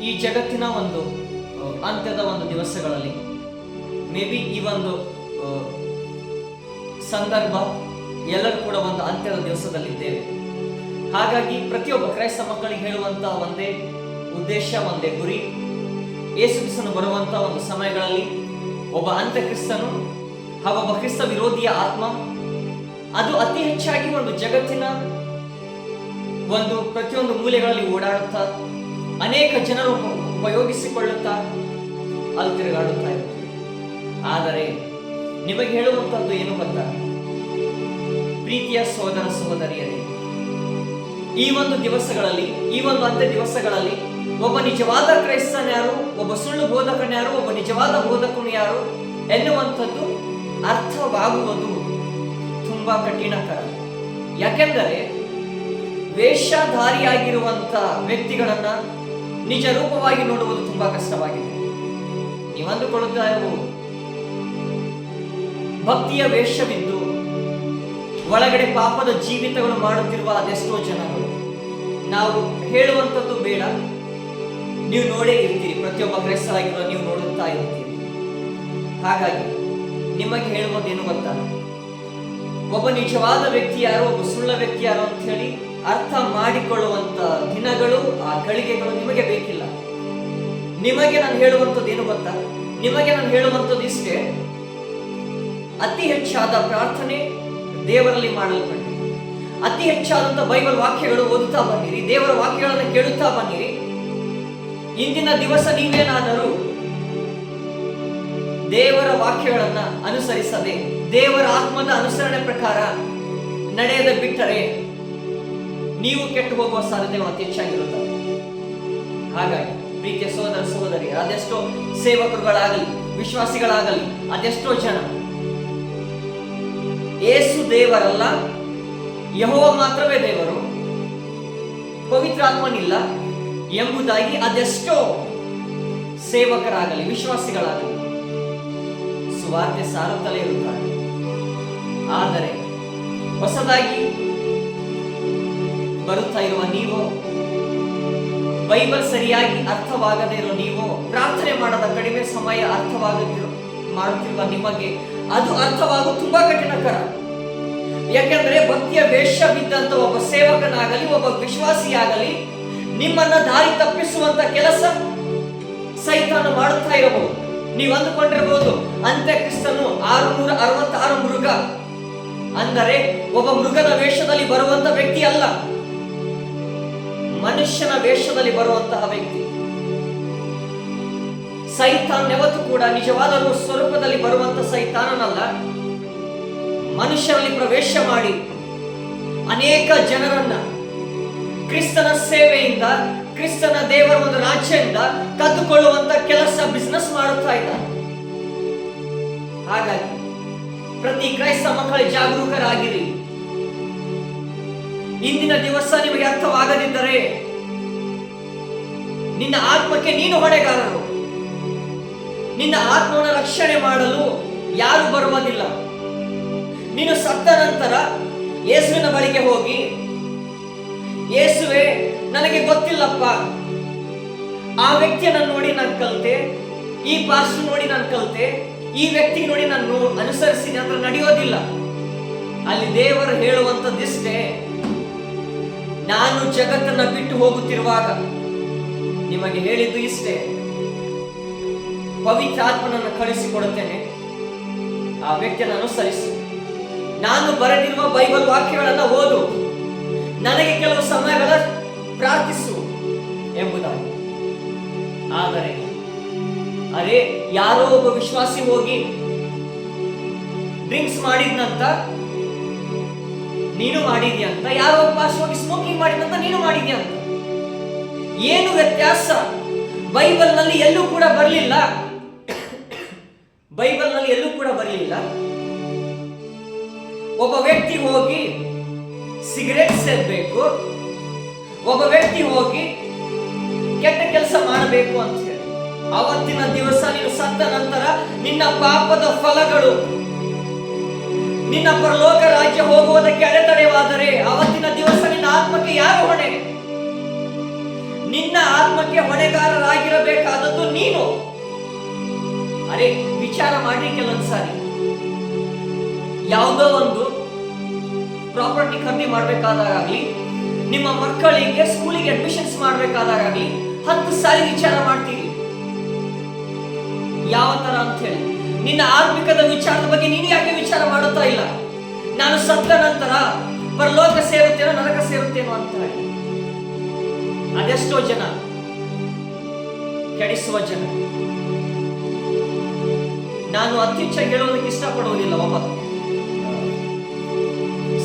ಈ ಜಗತ್ತಿನ ಒಂದು ಅಂತ್ಯದ ಒಂದು ದಿವಸಗಳಲ್ಲಿ ಮೇ ಬಿ ಈ ಒಂದು ಸಂದರ್ಭ ಎಲ್ಲರೂ ಕೂಡ ಒಂದು ಅಂತ್ಯದ ದಿವಸದಲ್ಲಿದ್ದೇವೆ. ಹಾಗಾಗಿ ಪ್ರತಿಯೊಬ್ಬ ಕ್ರೈಸ್ತ ಮಕ್ಕಳಿಗೆ ಹೇಳುವಂತ ಒಂದೇ ಉದ್ದೇಶ, ಒಂದೇ ಗುರಿ, ಯೇಸು ಕ್ರಿಸ್ತನು ಬರುವಂತ ಒಂದು ಸಮಯಗಳಲ್ಲಿ ಒಬ್ಬ ಅಂತ್ಯಕ್ರಿಸ್ತನು ಹಾಗೂ ಒಬ್ಬ ಕ್ರಿಸ್ತ ವಿರೋಧಿಯ ಆತ್ಮ ಅದು ಅತಿ ಹೆಚ್ಚಾಗಿ ಒಂದು ಜಗತ್ತಿನ ಒಂದು ಪ್ರತಿಯೊಂದು ಮೂಲೆಗಳಲ್ಲಿ ಓಡಾಡುತ್ತಾ ಅನೇಕ ಜನರು ಉಪಯೋಗಿಸಿಕೊಳ್ಳುತ್ತಾ ಅಲ್ಲಿ ತಿರುಗಾಡುತ್ತಾ ಇರುತ್ತದೆ. ಆದರೆ ನಿಮಗೆ ಹೇಳುವಂತದ್ದು ಏನು ಗೊತ್ತಾ ಪ್ರೀತಿಯ ಸಹೋದರ ಸಹೋದರಿಯರೇ, ಈ ಒಂದು ದಿವಸಗಳಲ್ಲಿ, ಈ ಒಂದು ಅಂತ್ಯ ದಿವಸಗಳಲ್ಲಿ ಒಬ್ಬ ನಿಜವಾದ ಕ್ರೈಸ್ತನ ಯಾರು, ಒಬ್ಬ ಸುಳ್ಳು ಬೋಧಕನ ಯಾರು, ಒಬ್ಬ ನಿಜವಾದ ಬೋಧಕನು ಯಾರು ಎನ್ನುವಂಥದ್ದು ಅರ್ಥವಾಗುವುದು ತುಂಬಾ ಕಠಿಣಕರ. ಯಾಕೆಂದರೆ ವೇಷಧಾರಿಯಾಗಿರುವಂತ ವ್ಯಕ್ತಿಗಳನ್ನ ನಿಜ ರೂಪವಾಗಿ ನೋಡುವುದು ತುಂಬಾ ಕಷ್ಟವಾಗಿದೆ. ನೀವು ಅಂದುಕೊಳ್ಳುತ್ತಾ ಇರಬಹುದು ಭಕ್ತಿಯ ವೇಷವಿದ್ದು ಒಳಗಡೆ ಪಾಪದ ಜೀವಿತಗಳು ಮಾಡುತ್ತಿರುವ ಅದೆಷ್ಟೋ ಜನಗಳು. ನಾವು ಹೇಳುವಂಥದ್ದು ಬೇಡ, ನೀವು ನೋಡೇ ಇರ್ತೀರಿ, ಪ್ರತಿಯೊಬ್ಬ ಕ್ರೈಸ್ತರಾಗಿರುವ ನೀವು ನೋಡುತ್ತಾ ಇರ್ತೀರಿ. ಹಾಗಾಗಿ ನಿಮಗೆ ಹೇಳುವುದೇನು ಗೊತ್ತಾ, ಒಬ್ಬ ನಿಜವಾದ ವ್ಯಕ್ತಿ ಯಾರು, ಒಬ್ಬ ಸುಳ್ಳ ವ್ಯಕ್ತಿ ಯಾರು ಅಂತ ಹೇಳಿ ಅರ್ಥ ಮಾಡಿಕೊಳ್ಳುವಂತ ದಿನಗಳು, ಆ ಗಳಿಗೆಗಳು ನಿಮಗೆ ಬೇಕಿಲ್ಲ. ನಿಮಗೆ ನಾನು ಹೇಳುವಂಥದ್ದು ಏನು ಗೊತ್ತಾ, ನಿಮಗೆ ನಾನು ಹೇಳುವಂಥದ್ದು ಇಷ್ಟೇ, ಅತಿ ಹೆಚ್ಚಾದ ಪ್ರಾರ್ಥನೆ ದೇವರಲ್ಲಿ ಮಾಡಲ್ಪಡಿ, ಅತಿ ಹೆಚ್ಚಾದಂತ ಬೈಬಲ್ ವಾಕ್ಯಗಳು ಓದುತ್ತಾ ಬನ್ನಿರಿ, ದೇವರ ವಾಕ್ಯಗಳನ್ನು ಕೇಳುತ್ತಾ ಬನ್ನಿರಿ. ಇಂದಿನ ದಿವಸ ನೀವೇನಾದರೂ ದೇವರ ವಾಕ್ಯಗಳನ್ನ ಅನುಸರಿಸದೆ ದೇವರ ಆತ್ಮದ ಅನುಸರಣೆ ಪ್ರಕಾರ ನಡೆಯದೆ ಬಿಟ್ಟರೆ ನೀವು ಕೆಟ್ಟು ಹೋಗುವ ಸಾಧ್ಯತೆ ಅತಿ ಹೆಚ್ಚಾಗಿರುತ್ತದೆ. ಹಾಗಾಗಿ ಪ್ರೀತಿಯ ಸಹೋದರ ಸಹೋದರಿ, ಅದೆಷ್ಟೋ ಸೇವಕರುಗಳಾಗಲಿ ವಿಶ್ವಾಸಿಗಳಾಗಲಿ ಅದೆಷ್ಟೋ ಜನ ಯೇಸು ದೇವರಲ್ಲ, ಯೆಹೋವ ಮಾತ್ರವೇ ದೇವರು, ಪವಿತ್ರಾತ್ಮನಿಲ್ಲ ಎಂಬುದಾಗಿ ಅದೆಷ್ಟೋ ಸೇವಕರಾಗಲಿ ವಿಶ್ವಾಸಿಗಳಾಗಲಿ ಸುವಾರ್ತೆ ಸಾರುತ್ತಲೇ ಇರುತ್ತಾರೆ. ಆದರೆ ಹೊಸದಾಗಿ ಬರುತ್ತಾ ಇರುವ ನೀವು, ಬೈಬಲ್ ಸರಿಯಾಗಿ ಅರ್ಥವಾಗದೇ ಇರೋ ನೀವು, ಪ್ರಾರ್ಥನೆ ಮಾಡದ ಕಡಿಮೆ ಸಮಯ ಮಾಡುತ್ತಿರುವ ನಿಮಗೆ ಅದು ಅರ್ಥವಾಗುವುದು ತುಂಬಾ ಕಠಿಣಕರ. ಯಾಕೆಂದ್ರೆ ಭಕ್ತಿಯ ವೇಷ ಬಿದ್ದಂತ ಒಬ್ಬ ಸೇವಕನಾಗಲಿ ಒಬ್ಬ ವಿಶ್ವಾಸಿಯಾಗಲಿ ನಿಮ್ಮನ್ನ ದಾರಿ ತಪ್ಪಿಸುವಂತ ಕೆಲಸ ಸೈತಾನ ಮಾಡುತ್ತಾ ಇರಬಹುದು. ನೀವು ಅಂದುಕೊಂಡಿರಬಹುದು ಅಂತ್ಯಕ್ರಿಸ್ತನು 666 ಮೃಗ ಅಂದರೆ ಒಬ್ಬ ಮೃಗದ ವೇಷದಲ್ಲಿ ಬರುವಂತ ವ್ಯಕ್ತಿ ಅಲ್ಲ, ಮನುಷ್ಯನ ವೇಷದಲ್ಲಿ ಬರುವಂತಹ ವ್ಯಕ್ತಿ. ಸೈತಾನ್ ಯಾವತ್ತೂ ಕೂಡ ನಿಜವಾದ ಸ್ವರೂಪದಲ್ಲಿ ಬರುವಂತ ಸೈತಾನನಲ್ಲ, ಮನುಷ್ಯರಲ್ಲಿ ಪ್ರವೇಶ ಮಾಡಿ ಅನೇಕ ಜನರನ್ನ ಕ್ರಿಸ್ತನ ಸೇವೆಯಿಂದ, ಕ್ರಿಸ್ತನ ದೇವರ ಒಂದು ರಾಜ್ಯದಿಂದ ಕದ್ದುಕೊಳ್ಳುವಂತ ಕೆಲಸ, ಬಿಸ್ನೆಸ್ ಮಾಡುತ್ತಾ ಇದ್ದಾರೆ. ಹಾಗಾಗಿ ಪ್ರತಿ ಕ್ರೈಸ್ತ ಮಕ್ಕಳು ಜಾಗರೂಕರಾಗಿರಿ. ಇಂದಿನ ದಿವಸ ನಿಮಗೆ ಅರ್ಥವಾಗದಿದ್ದರೆ ನಿನ್ನ ಆತ್ಮಕ್ಕೆ ನೀನು ಹೊಣೆಗಾರರು. ನಿನ್ನ ಆತ್ಮವನ್ನು ರಕ್ಷಣೆ ಮಾಡಲು ಯಾರು ಬರುವುದಿಲ್ಲ. ನೀನು ಸತ್ತ ನಂತರ ಯೇಸುವಿನ ಬಳಿಗೆ ಹೋಗಿ, ಯೇಸುವೆ ನನಗೆ ಗೊತ್ತಿಲ್ಲಪ್ಪ, ಆ ವ್ಯಕ್ತಿಯನ್ನು ನೋಡಿ ನಾನು ಕಲಿತೆ, ಈ ಪಾಸ್ಟರ್ ನೋಡಿ ನಾನು ಕಲಿತೆ, ಈ ವ್ಯಕ್ತಿ ನೋಡಿ ನಾನು ಅನುಸರಿಸಿದೆ ಅಂತ ನಡೆಯೋದಿಲ್ಲ. ಅಲ್ಲಿ ದೇವರು ಹೇಳುವಂತದ್ದಿಷ್ಟೇ, ನಾನು ಜಗತ್ತನ್ನ ಬಿಟ್ಟು ಹೋಗುತ್ತಿರುವಾಗ ನಿಮಗೆ ಹೇಳಿದ್ದು ಇಷ್ಟೇ, ಪವಿತ್ರ ಆತ್ಮನನ್ನು ಕಳಿಸಿಕೊಡುತ್ತೇನೆ, ಆ ವ್ಯಕ್ತಿಯನ್ನು ಅನುಸರಿಸು, ನಾನು ಬರೆದಿರುವ ಬೈಬಲ್ ವಾಕ್ಯಗಳನ್ನ ಓದು, ನನಗೆ ಕೆಲವು ಸಮಯಗಳ ಪ್ರಾರ್ಥಿಸು ಎಂಬುದಾಗಿ. ಆದರೆ ಅರೆ ಯಾರೋ ಒಬ್ಬ ವಿಶ್ವಾಸಿ ಹೋಗಿ ಡ್ರಿಂಕ್ಸ್ ಮಾಡಿದ್ನಂತ ನೀನು ಮಾಡಿದ್ಯಾ ಅಂತ, ಯಾರೋ ಒಬ್ಬ ಪಾಸ್ಟರ್ ಹೋಗಿ ಸ್ಮೋಕಿಂಗ್ ಮಾಡಿದ್ನಂತ ನೀನು ಮಾಡಿದ್ಯಾ ಅಂತ. ಏನು ವ್ಯತ್ಯಾಸ? ಬೈಬಲ್ ನಲ್ಲಿ ಎಲ್ಲೂ ಕೂಡ ಬರಲಿಲ್ಲ, ಬೈಬಲ್ ನಲ್ಲಿ ಎಲ್ಲೂ ಕೂಡ ಬರಲಿಲ್ಲ ಒಬ್ಬ ವ್ಯಕ್ತಿ ಹೋಗಿ ಸಿಗರೇಟ್ ಸೇದಬೇಕು, ಒಬ್ಬ ವ್ಯಕ್ತಿ ಹೋಗಿ ಕೆಟ್ಟ ಕೆಲಸ ಮಾಡಬೇಕು ಅಂತ ಹೇಳಿ. ಅವತ್ತಿನ ದಿವಸ ನೀನು ಸತ್ತ ನಂತರ ನಿನ್ನ ಪಾಪದ ಫಲಗಳು ನಿನ್ನ ಪರಲೋಕ ರಾಜ್ಯ ಹೋಗುವುದಕ್ಕೆ ಅಡೆತಡೆವಾದರೆ ಅವತ್ತಿನ ದಿವಸ ನಿನ್ನ ಆತ್ಮಕ್ಕೆ ಯಾರು ಹೊಣೆ? ನಿನ್ನ ಆತ್ಮಕ್ಕೆ ಹೊಣೆಗಾರರಾಗಿರಬೇಕಾದದ್ದು ನೀನು. ಅರೆ, ವಿಚಾರ ಮಾಡಿ. ಕೆಲವೊಂದ್ಸಾರಿ ಯಾವುದೋ ಒಂದು ಪ್ರಾಪರ್ಟಿ ಖರೀದಿ ಮಾಡ್ಬೇಕಾದಾಗಲಿ, ನಿಮ್ಮ ಮಕ್ಕಳಿಗೆ ಸ್ಕೂಲಿಗೆ ಅಡ್ಮಿಷನ್ಸ್ ಮಾಡ್ಬೇಕಾದಾಗಲಿ 10 ಸಾರಿ ವಿಚಾರ ಮಾಡ್ತೀವಿ. ಯಾವ ತರ ಅಂತ ಹೇಳಿ ನಿನ್ನ ಆತ್ಮಿಕದ ವಿಚಾರದ ಬಗ್ಗೆ ನೀನು ಯಾಕೆ ವಿಚಾರ ಮಾಡುತ್ತಾ ಇಲ್ಲ? ನಾನು ಸತ್ತ ನಂತರ ಪರಲೋಕ ಸೇರುತ್ತೇನೋ ನರಕ ಸೇರುತ್ತೇನೋ ಅಂತ ಹೇಳಿ. ಅದೆಷ್ಟೋ ಜನ ಕೆಡಿಸುವ ಜನ. ನಾನು ಅತ್ಯುಚ್ಚಾಗಿ ಹೇಳೋದಕ್ಕೆ ಇಷ್ಟಪಡುವುದಿಲ್ಲ ಒಬ್ಬ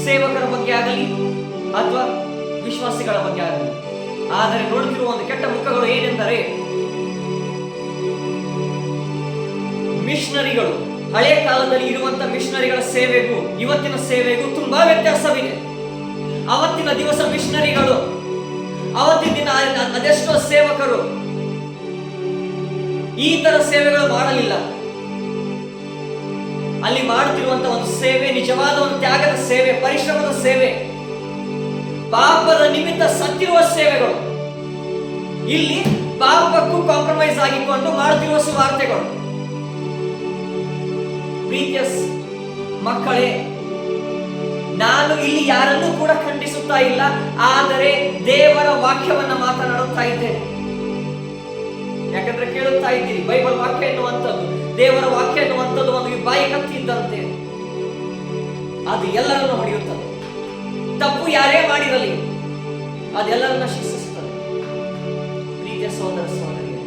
ಸೇವಕರ ಬಗ್ಗೆ ಆಗಲಿ ಅಥವಾ ವಿಶ್ವಾಸಿಗಳ ಬಗ್ಗೆ ಆಗಲಿ. ಆದರೆ ನೋಡುತ್ತಿರುವ ಒಂದು ಕೆಟ್ಟ ಮುಖಗಳು ಏನೆಂದರೆ, ಮಿಷನರಿಗಳು, ಹಳೆ ಕಾಲದಲ್ಲಿ ಇರುವಂತಹ ಮಿಷನರಿಗಳ ಸೇವೆಗೂ ಇವತ್ತಿನ ಸೇವೆಗೂ ತುಂಬಾ ವ್ಯತ್ಯಾಸವಿದೆ. ಅವತ್ತಿನ ದಿವಸ ಮಿಷನರಿಗಳು, ಅವತ್ತಿನ ದಿನ ಅದೆಷ್ಟೋ ಸೇವಕರು ಈ ತರ ಸೇವೆಗಳು ಮಾಡಲಿಲ್ಲ. ಅಲ್ಲಿ ಮಾಡುತ್ತಿರುವಂತಹ ಒಂದು ಸೇವೆ ನಿಜವಾದ ಒಂದು ತ್ಯಾಗದ ಸೇವೆ, ಪರಿಶ್ರಮದ ಸೇವೆ, ಪಾಪದ ನಿಮಿತ್ತ ಸತ್ತಿರುವ ಸೇವೆಗಳು. ಇಲ್ಲಿ ಪಾಪಕ್ಕೂ ಕಾಂಪ್ರಮೈಸ್ ಆಗಿಕೊಂಡು ಮಾಡುತ್ತಿರುವ ಸುವಾರ್ತೆಗಳು. ಪ್ರೀತಿಯ ಮಕ್ಕಳೇ, ನಾನು ಇಲ್ಲಿ ಯಾರನ್ನೂ ಕೂಡ ಖಂಡಿಸುತ್ತಾ ಇಲ್ಲ, ಆದರೆ ದೇವರ ವಾಕ್ಯವನ್ನ ಮಾತನಾಡುತ್ತಾ ಇದ್ದೇನೆ. ಯಾಕಂದ್ರೆ ಕೇಳುತ್ತಾ ಇದ್ದೀರಿ, ಬೈಬಲ್ ವಾಕ್ಯ ಎನ್ನುವಂಥದ್ದು, ದೇವರ ವಾಕ್ಯ ಎನ್ನುವಂಥದ್ದು ಒಂದು ಬಾಯಿ ಕತ್ತಿ ಇದ್ದಂತೆ. ಅದು ಎಲ್ಲರನ್ನು ಹೊಡೆಯುತ್ತದೆ. ತಪ್ಪು ಯಾರೇ ಮಾಡಿರಲಿ ಅದೆಲ್ಲರನ್ನ ಶಿಕ್ಷಿಸುತ್ತದೆ. ಪ್ರೀತಿಯ ಸಹೋದರ ಸಹೋದರಿಯರೇ,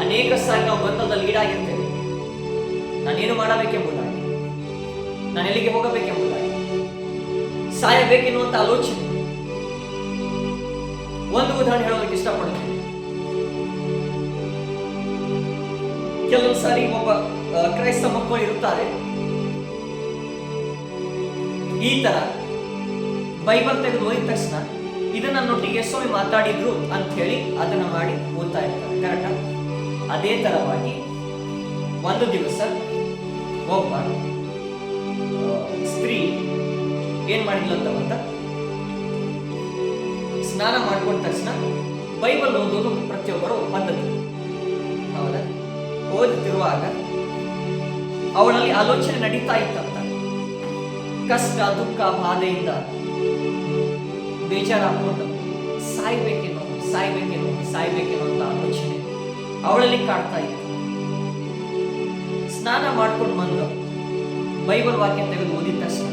ಅನೇಕ ಸಾರಿ ನಾವು ಗೊಂದಲದಲ್ಲಿ ಈಡಾಗಿರ್ತೇವೆ. ನಾನೇನು ಮಾಡಬೇಕೆಂಬುದಾಗಿ, ನಾನು ಎಲ್ಲಿಗೆ ಹೋಗಬೇಕೆಂಬುದಾಗಿ, ಸಾಯಬೇಕೆನ್ನುವಂತ ಆಲೋಚನೆ. ಒಂದು ಉದಾಹರಣೆ ಹೇಳೋದಕ್ಕೆ ಇಷ್ಟಪಡುತ್ತೇನೆ. ಕೆಲವೊಂದು ಸಾರಿ ಒಬ್ಬ ಕ್ರೈಸ್ತ ಮಕ್ಕಳು ಇರುತ್ತಾರೆ, ಈ ತರ ಬೈಬಲ್ ತೆಗೆದು ಓದಿದ ತಕ್ಷಣ ಇದನ್ನ ನನ್ನೊಟ್ಟಿಗೆ ಸ್ವಾಮಿ ಮಾತಾಡಿದ್ರು ಅಂತ ಹೇಳಿ ಅದನ್ನ ಮಾಡಿ ಓದ್ತಾ ಇರ್ತಾರೆ. ಕರೆಕ್ಟಾ? ಅದೇ ತರವಾಗಿ ಒಂದು ದಿವಸ ಒಬ್ಬ ಸ್ತ್ರೀ ಏನ್ ಮಾಡಿದ್ಲು ಅಂತ ಗೊತ್ತಾ? ಸ್ನಾನ ಮಾಡ್ಕೊಂಡ ತಕ್ಷಣ ಬೈಬಲ್ ಓದೋದು ಪ್ರತಿಯೊಬ್ಬರು ಪದ್ಧತಿ. ಹೌದಾ? ಓದುತ್ತಿರುವಾಗ ಅವಳಲ್ಲಿ ಆಲೋಚನೆ ನಡೀತಾ ಇತ್ತಂತ. ಕಷ್ಟ, ದುಃಖ, ಬಾಧೆಯಿಂದ ಬೇಜಾರಾಗ್ಕೊಂಡು ಸಾಯ್ಬೇಕೇನೋ ಅಂತ ಆಲೋಚನೆ ಅವಳಲ್ಲಿ ಕಾಡ್ತಾ ಇತ್ತು. ಸ್ನಾನ ಮಾಡ್ಕೊಂಡು ಬಂದು ಬೈಬಲ್ ವಾಕ್ಯ ತೆಗೆದು ಓದಿದ ತಕ್ಷಣ,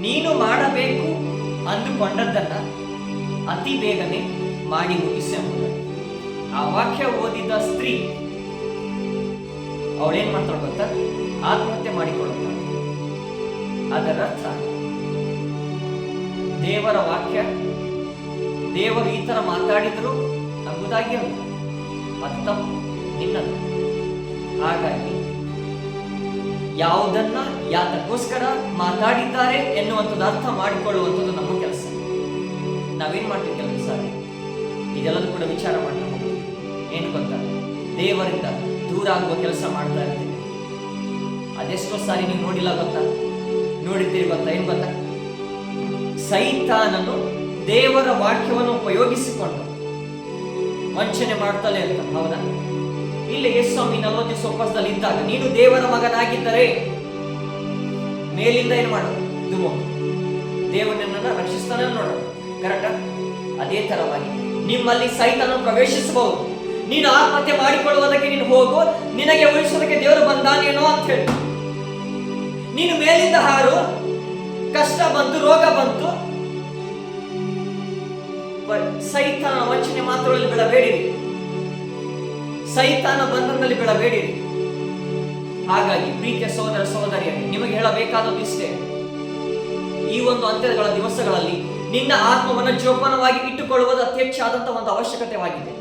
ನೀನು ಮಾಡಬೇಕು ಅಂದುಕೊಂಡದ್ದನ್ನ ಅತಿ ಬೇಗನೆ ಮಾಡಿ ಮುಗಿಸೆಂಬುದು. ಆ ವಾಕ್ಯ ಓದಿದ ಸ್ತ್ರೀ ಅವಳೇನ್ ಮಾಡ್ತಾಳೆ ಗೊತ್ತಾ? ಆತ್ಮಹತ್ಯೆ ಮಾಡಿಕೊಳ್ಳುತ್ತಾಳೆ. ಅದರರ್ಥ ದೇವರ ವಾಕ್ಯ, ದೇವರು ಈ ತರ ಮಾತಾಡಿದ್ರು ಎಂಬುದಾಗಿ ಅದು ತಪ್ಪು, ನಿನ್ನದು. ಹಾಗಾಗಿ ಯಾವುದನ್ನ ಯಾತಕ್ಕೋಸ್ಕರ ಮಾತಾಡಿದ್ದಾರೆ ಎನ್ನುವಂಥದ್ದು ಅರ್ಥ ಮಾಡಿಕೊಳ್ಳುವಂಥದ್ದು ನಮ್ಮ ಕೆಲಸ. ನಾವೇನ್ ಮಾಡ್ತೀವಿ ಕೆಲವು ಸಾರಿ ಇದೆಲ್ಲದೂ ಕೂಡ ವಿಚಾರ ಮಾಡ್ತಾ ಹೋಗ್ತೀವಿ. ಏನು ಗೊತ್ತಾ? ದೇವರಿಂದ ದೂರ ಆಗುವ ಕೆಲಸ ಮಾಡ್ತಾ ಇರ್ತೀವಿ. ಅದೆಷ್ಟೋ ಸಾರಿ ನೀವು ನೋಡಿಲ್ಲ ಗೊತ್ತಾ? ನೋಡಿದ್ದೀರಿ ಗೊತ್ತಾ? ಏನ್ ಗೊತ್ತಾ? ಸೈತಾನನು ದೇವರ ವಾಕ್ಯವನ್ನು ಉಪಯೋಗಿಸಿಕೊಂಡು ವಂಚನೆ ಮಾಡ್ತಲೇ ಇರ್ತಾನೆ. ಹೌದಾ? ಇಲ್ಲಿ ಯೇಸುಸ್ವಾಮಿ 40 ದಿವಸ ಉಪವಾಸದಲ್ಲಿ ಇದ್ದಾಗ, ನೀನು ದೇವರ ಮಗನಾಗಿದ್ದರೆ ಮೇಲಿಂದ ಏನ್ ಮಾಡೋದು? ದುಮೋ ದೇವನನ್ನ ರಕ್ಷಿಸ್ತಾನೆ ನೋಡೋಣ. ಕರೆಕ್ಟಾ? ಅದೇ ತರವಾಗಿ ನಿಮ್ಮಲ್ಲಿ ಸೈತಾನ ಪ್ರವೇಶಿಸಬಹುದು. ನೀನು ಆತ್ಮಹತ್ಯೆ ಮಾಡಿಕೊಳ್ಳುವುದಕ್ಕೆ ನೀನು ಹೋಗು, ನಿನಗೆ ಉಳಿಸೋದಕ್ಕೆ ದೇವರು ಬಂದಾನೇನೋ ಅಂತ ಹೇಳಿ ನೀನು ಮೇಲಿಂದ ಹಾರು. ಕಷ್ಟ ಬಂತು, ರೋಗ ಬಂತು, ಸೈತಾನ ವಂಚನೆ ಮಾತುಗಳಲ್ಲಿ ಬಿಡಬೇಡಿರಿ, ಸೈತಾನ ಬಂಧನದಲ್ಲಿ ಬಿಡಬೇಡಿರಿ. ಹಾಗಾಗಿ ಪ್ರೀತಿಯ ಸಹೋದರ ಸಹೋದರಿಯರೇ, ನಿಮಗೆ ಹೇಳಬೇಕಾದದ್ದು ಇಷ್ಟೇ. ಈ ಒಂದು ಅಂತ್ಯಗಳ ದಿವಸಗಳಲ್ಲಿ ನಿನ್ನ ಆತ್ಮವನ್ನು ಜೋಪಾನವಾಗಿ ಇಟ್ಟುಕೊಳ್ಳುವುದು ಅತಿ ಹೆಚ್ಚಾದಂತಹ ಒಂದು ಅವಶ್ಯಕತೆಯಾಗಿದೆ.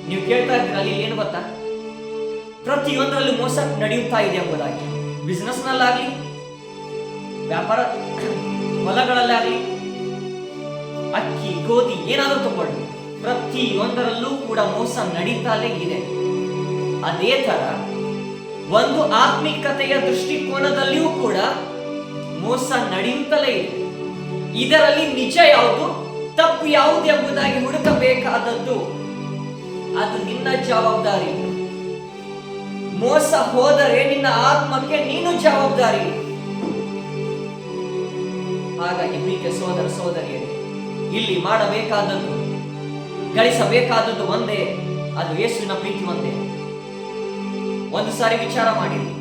ನೀವು ಕೇಳ್ತಾ ಇದ್ದೀರ, ಅಲ್ಲಿ ಏನು ಗೊತ್ತಾ? ಪ್ರತಿಯೊಂದರಲ್ಲಿ ಮೋಸ ನಡೆಯುತ್ತಾ ಇದೆ ಎಂಬುದಾಗಿ. ಬಿಸಿನೆಸ್ ನಲ್ಲಾಗ್ಲಿ, ವ್ಯಾಪಾರ ಹೊಲಗಳಲ್ಲಾಗ್ಲಿ, ಅಕ್ಕಿ, ಗೋಧಿ ಏನಾದರೂ ತಗೊಳ್ಳಿ, ಪ್ರತಿಯೊಂದರಲ್ಲೂ ಕೂಡ ಮೋಸ ನಡೀತಾಲೇ ಇದೆ. ಅದೇ ತರ ಒಂದು ಆತ್ಮಿಕತೆಯ ದೃಷ್ಟಿಕೋನದಲ್ಲಿಯೂ ಕೂಡ ಮೋಸ ನಡೆಯುತ್ತಲೇ ಇದೆ. ಇದರಲ್ಲಿ ನಿಜ ಯಾವುದು, ತಪ್ಪು ಯಾವುದು ಎಂಬುದಾಗಿ ಹುಡುಕಬೇಕಾದದ್ದು ಅದು ನಿನ್ನ ಜವಾಬ್ದಾರಿ. ಮೋಸ ಹೋದರೆ ನಿನ್ನ ಆತ್ಮಕ್ಕೆ ನೀನು ಜವಾಬ್ದಾರಿ. ಹಾಗಾಗಿ ಪ್ರೀತಿಯ ಸೋದರ ಸೋದರಿಯರೇ, ಇಲ್ಲಿ ಮಾಡಬೇಕಾದದ್ದು, ಗಳಿಸಬೇಕಾದದ್ದು ಒಂದೇ, ಅದು ಯೇಸುವಿನ ಪ್ರೀತಿ ಒಂದೇ. ಒಂದು ಸಾರಿ ವಿಚಾರ ಮಾಡಿ.